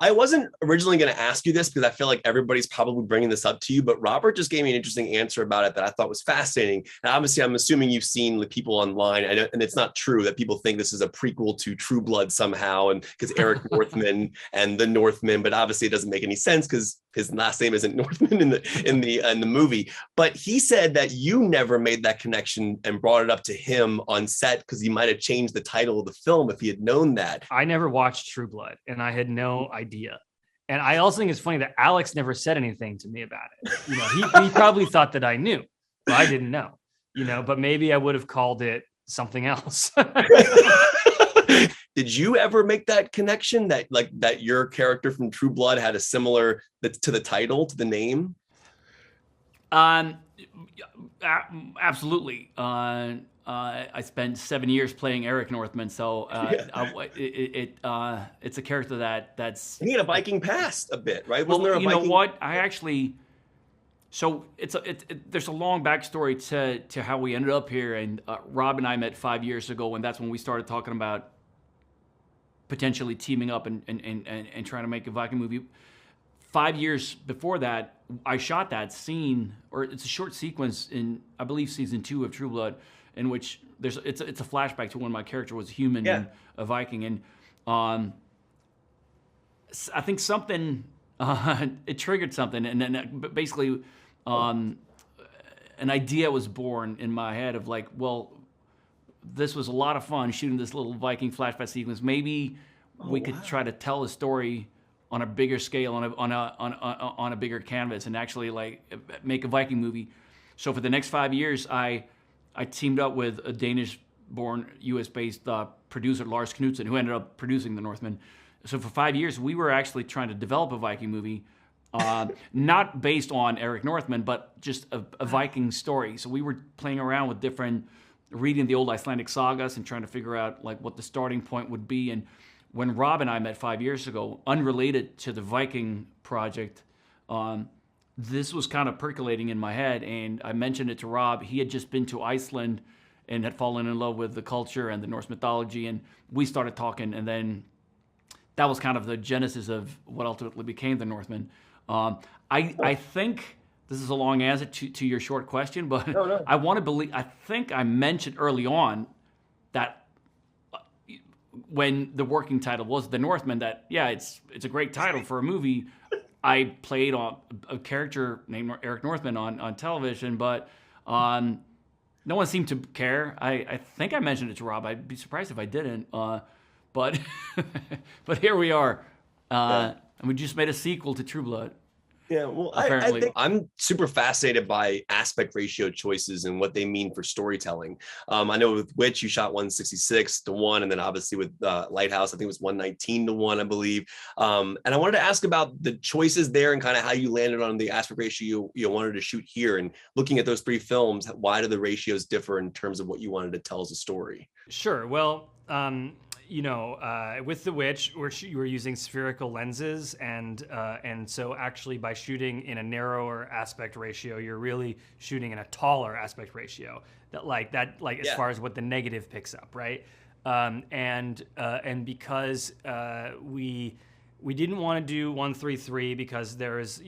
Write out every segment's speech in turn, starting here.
I wasn't originally going to ask you this because I feel like everybody's probably bringing this up to you, but Robert just gave me an interesting answer about it that I thought was fascinating. And obviously, I'm assuming you've seen the people online, and it's not true that people think this is a prequel to True Blood somehow, and because Eric Northman and the Northman, but obviously it doesn't make any sense because his last name isn't Northman in the movie. But he said that you never made that connection and brought it up to him on set because he might have changed the title of the film if he had known that. I never watched True Blood, and I had no idea. And I also think it's funny that Alex never said anything to me about it. You know, he probably thought that I knew, but I didn't know. You know, but maybe I would have called it something else. Did you ever make that connection that your character from True Blood had a similar to the title, to the name? Absolutely. I spent 7 years playing Eric Northman, so it's a character that's. He had a Viking past a bit, right? Wasn't there a Viking? You know what? I actually. So there's a long backstory to how we ended up here, and Rob and I met 5 years ago, and that's when we started talking about potentially teaming up and trying to make a Viking movie. 5 years before that, I shot that scene, or it's a short sequence in, I believe, season 2 of True Blood, in which it's a flashback to when my character was human and a Viking, and I think something it triggered something, and then basically an idea was born in my head of like, well, this was a lot of fun shooting this little Viking flashback sequence. Maybe we could try to tell a story on a bigger scale, on a bigger canvas, and actually like make a Viking movie. So for the next 5 years, I teamed up with a Danish-born, U.S.-based producer, Lars Knudsen, who ended up producing The Northman. So for 5 years, we were actually trying to develop a Viking movie, not based on Eric Northman, but just a Viking story. So we were playing around with reading the old Icelandic sagas and trying to figure out like what the starting point would be. And when Rob and I met 5 years ago, unrelated to the Viking project, this was kind of percolating in my head, and I mentioned it to Rob. He had just been to Iceland and had fallen in love with the culture and the Norse mythology, and we started talking, and then that was kind of the genesis of what ultimately became The Northman. I think this is a long answer to your short question, but no. I think I mentioned early on that when the working title was The Northman, that it's a great title for a movie. I played on a character named Eric Northman on television, but no one seemed to care. I think I mentioned it to Rob. I'd be surprised if I didn't. But but here we are, and we just made a sequel to True Blood. Yeah, well, I think I'm super fascinated by aspect ratio choices and what they mean for storytelling. I know with Witch, you shot 166:1, and then obviously with Lighthouse, I think it was 119:1, I believe. And I wanted to ask about the choices there and kind of how you landed on the aspect ratio you wanted to shoot here. And looking at those three films, why do the ratios differ in terms of what you wanted to tell as a story? Sure. Well, with The Witch, we're using spherical lenses, and so actually by shooting in a narrower aspect ratio, you're really shooting in a taller aspect ratio. As far as what the negative picks up, right? And because we didn't want to do 133 because there's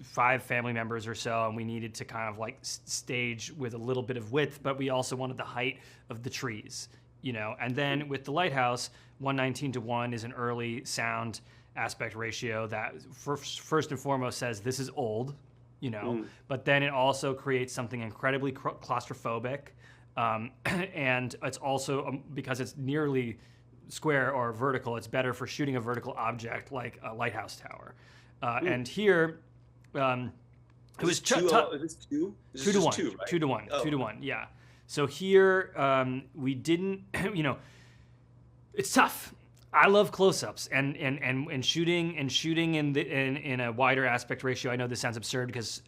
5 family members or so, and we needed to kind of like stage with a little bit of width, but we also wanted the height of the trees. And then with the Lighthouse, 119:1 is an early sound aspect ratio that first and foremost says this is old, but then it also creates something incredibly claustrophobic. And it's also, because it's nearly square or vertical, it's better for shooting a vertical object like a lighthouse tower. And here, it was 2 to 1, right? 2 to 1, 2 to 1, yeah. So here, we didn't, it's tough. I love close-ups and shooting in a wider aspect ratio. I know this sounds absurd because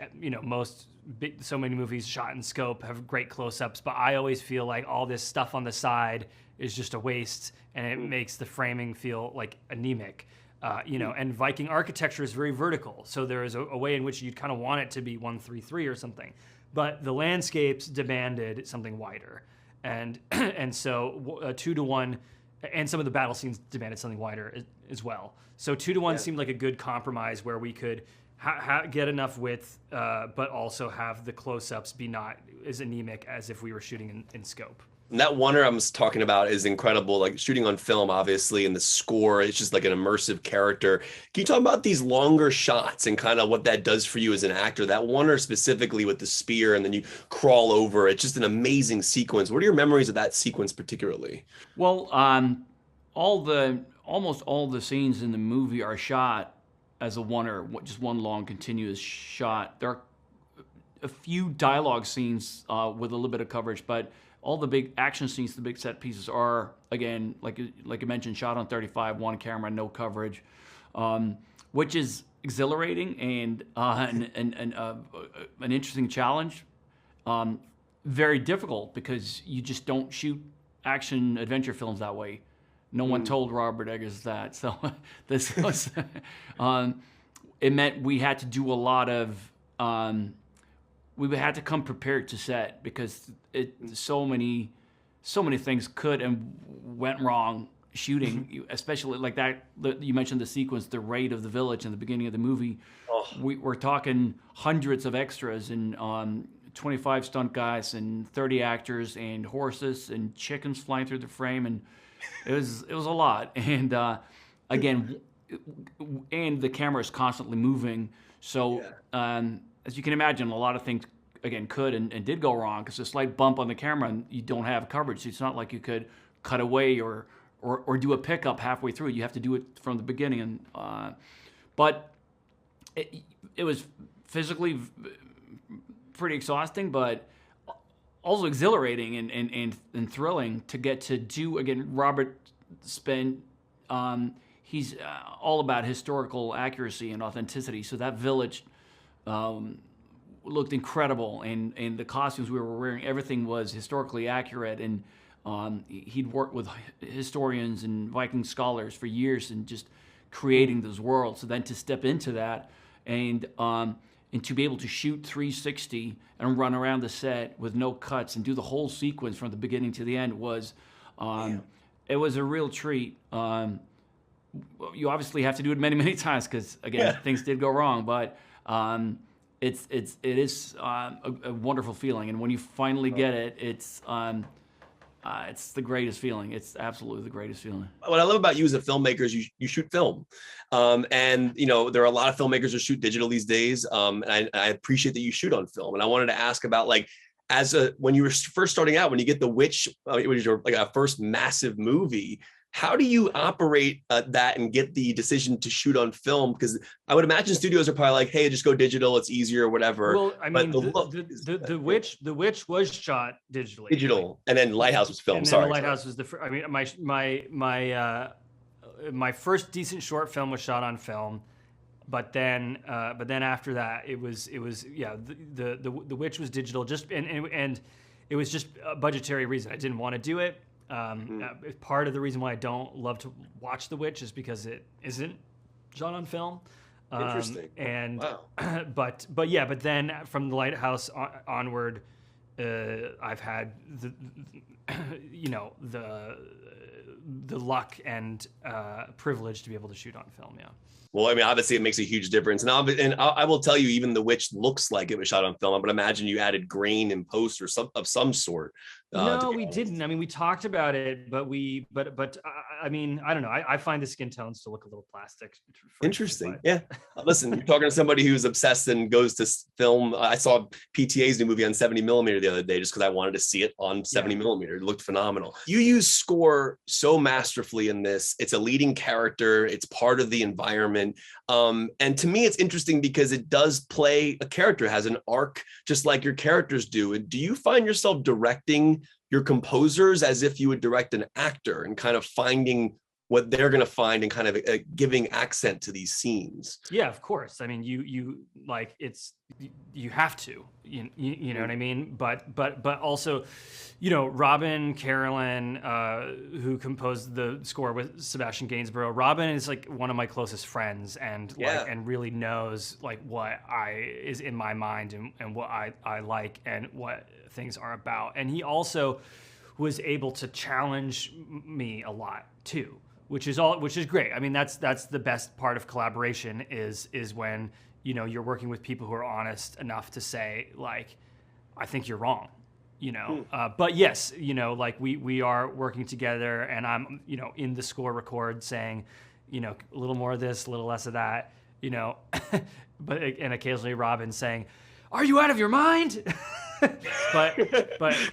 so many movies shot in scope have great close-ups, but I always feel like all this stuff on the side is just a waste, and it makes the framing feel like anemic. And Viking architecture is very vertical, so there is a way in which you'd kind of want it to be 133 or something. But the landscapes demanded something wider, and so 2 to 1 and some of the battle scenes demanded something wider as well. So 2:1 Yeah. seemed like a good compromise where we could get enough width, but also have the close-ups be not as anemic as if we were shooting in scope. And that wonder I'm talking about is incredible. Like shooting on film, obviously, and the score, it's just like an immersive character. Can you talk about these longer shots and kind of what that does for you as an actor? That wonder specifically with the spear and then you crawl over. It's just an amazing sequence. What are your memories of that sequence particularly? Well, almost all the scenes in the movie are shot as a wonder, just one long continuous shot. There are a few dialogue scenes with a little bit of coverage, but all the big action scenes, the big set pieces are, again, like you mentioned, shot on 35, one camera, no coverage, which is exhilarating and an interesting challenge. Very difficult because you just don't shoot action adventure films that way. No one told Robert Eggers that. So this was, it meant we had to do a lot of, we had to come prepared to set because so many things could and went wrong shooting, especially like that. You mentioned the sequence, the raid of the village in the beginning of the movie. Oh. We're talking hundreds of extras and 25 stunt guys and 30 actors and horses and chickens flying through the frame, and it was a lot. And again, and the camera is constantly moving. So as you can imagine, a lot of things again could and did go wrong because a slight bump on the camera and you don't have coverage. So it's not like you could cut away or do a pickup halfway through. You have to do it from the beginning. And but it was physically pretty exhausting, but also exhilarating and thrilling to get to do. Again, Robert spent, he's all about historical accuracy and authenticity. So that village looked incredible, and the costumes we were wearing, everything was historically accurate. And he'd worked with historians and Viking scholars for years and just creating those worlds. So then to step into that and to be able to shoot 360 and run around the set with no cuts and do the whole sequence from the beginning to the end was, it was a real treat. You obviously have to do it many, many times because again, things did go wrong, but it is a wonderful feeling. And when you finally get it, it's the greatest feeling. It's absolutely the greatest feeling. What I love about you as a filmmaker is you shoot film. And, you know, there are a lot of filmmakers who shoot digital these days. And I appreciate that you shoot on film. And I wanted to ask about, like, when you were first starting out, when you get The Witch, which is your like a first massive movie, how do you operate that and get the decision to shoot on film? Because I would imagine studios are probably like, hey, just go digital, it's easier or whatever. Well, I mean, the Witch was shot digitally. Digital, and then Lighthouse was filmed. And then Sorry, Lighthouse was the first. I mean, my first decent short film was shot on film, but then after that, it was the Witch was digital. And it was just a budgetary reason. I didn't want to do it. Part of the reason why I don't love to watch The Witch is because it isn't shot on film. Interesting. And wow. but then from the Lighthouse onward, I've had the luck and privilege to be able to shoot on film. Yeah. Well, I mean, obviously it makes a huge difference. And I will tell you, even The Witch looks like it was shot on film. I would imagine you added grain and post or some sort. No, we didn't. I mean, we talked about it, but I mean, I don't know. I find the skin tones to look a little plastic. Interesting. Yeah. Listen, you're talking to somebody who's obsessed and goes to film. I saw PTA's new movie on 70 millimeter the other day just because I wanted to see it on 70 millimeter. It looked phenomenal. You use score so masterfully in this. It's a leading character. It's part of the environment. And to me, it's interesting because it does play a character, has an arc, just like your characters do. And do you find yourself directing your composers as if you would direct an actor and kind of finding what they're going to find and kind of giving accent to these scenes? Yeah, of course. I mean, you like you have to, you know what I mean? But also, you know, Robin Carolyn, who composed the score with Sebastian Gainsborough. Robin is like one of my closest friends and and really knows like what is in my mind and what I like and what things are about. And he also was able to challenge me a lot too, which is great. I mean, that's the best part of collaboration is when, you know, you're working with people who are honest enough to say, like, I think you're wrong, you know. But yes, you know, like we are working together, and I'm, you know, in the score record saying, you know, a little more of this, a little less of that, you know, and occasionally Robin saying, "Are you out of your mind?" but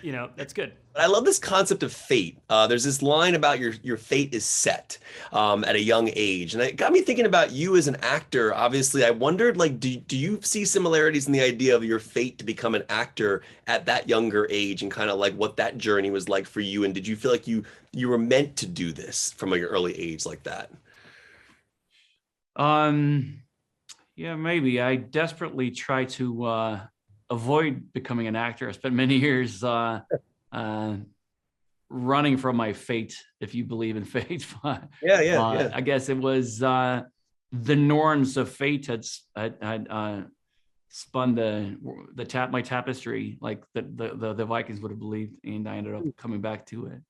you know, that's good. I love this concept of fate. There's this line about your fate is set at a young age, and it got me thinking about you as an actor. Obviously, I wondered, like, do you see similarities in the idea of your fate to become an actor at that younger age, and kind of like what that journey was like for you? And did you feel like you were meant to do this from an early age like that? Yeah, maybe. I desperately try to avoid becoming an actor. I spent many years running from my fate, if you believe in fate. Yeah. I guess it was the norms of fate had spun my tapestry, like the Vikings would have believed, and I ended up coming back to it.